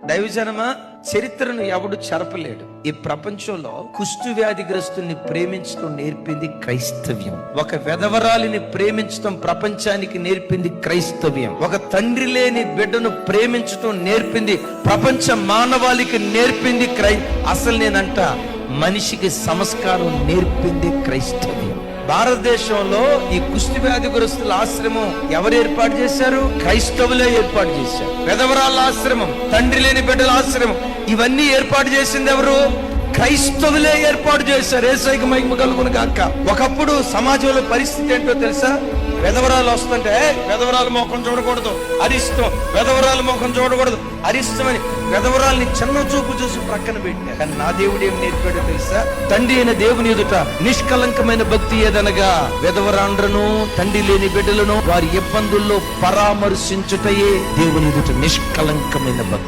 దైవజనమా, చరిత్రను ఎవడు చెరపలేడు. ఈ ప్రపంచంలో కుష్టు వ్యాధిగ్రస్తుని ప్రేమించడం నేర్పింది క్రైస్తవ్యం. ఒక విధవరాలిని ప్రేమించడం ప్రపంచానికి నేర్పింది క్రైస్తవ్యం. ఒక తండ్రి లేని బిడ్డను ప్రేమించడం నేర్పింది ప్రపంచ మానవాళికి నేర్పింది అసలు నేనంట మనిషికి సంస్కారం నేర్పింది క్రైస్తవ్యం. భారతదేశంలో ఈ కుష్టి వ్యాధిగ్రస్తుల ఆశ్రమం ఎవరు ఏర్పాటు చేశారు? క్రైస్తవులే ఏర్పాటు చేశారు. విధవరాళ్ళ ఆశ్రమం, తండ్రి లేని బిడ్డల ఆశ్రమం, ఇవన్నీ ఏర్పాటు చేసింది ఎవరు? క్రైస్తవులే ఏర్పాటు చేశారు. యేసయ్యకి మహిమ కలుగును గాక. ఒకప్పుడు సమాజంలో పరిస్థితి ఏంటో తెలుసా? విధవరాలు వస్తుంటే విధవరాలు ముఖం చూడకూడదు, అరిష్టం. విధవరాలు ముఖం చూడకూడదు, అరిష్టమని విధవరాల్ని చిన్న చూపు చూసి ప్రక్కన పెట్టారు. కానీ నా దేవుడు ఏం నేర్పాడో తెలుసా? తండ్రి అయిన దేవుని ఎదుట నిష్కలంకమైన భక్తి ఏదనగా విధవరాండ్రను, తండ్రి లేని బిడ్డలను వారి ఇబ్బందుల్లో పరామర్శించుటయే దేవుని ఎదుట నిష్కలంకమైన భక్తి.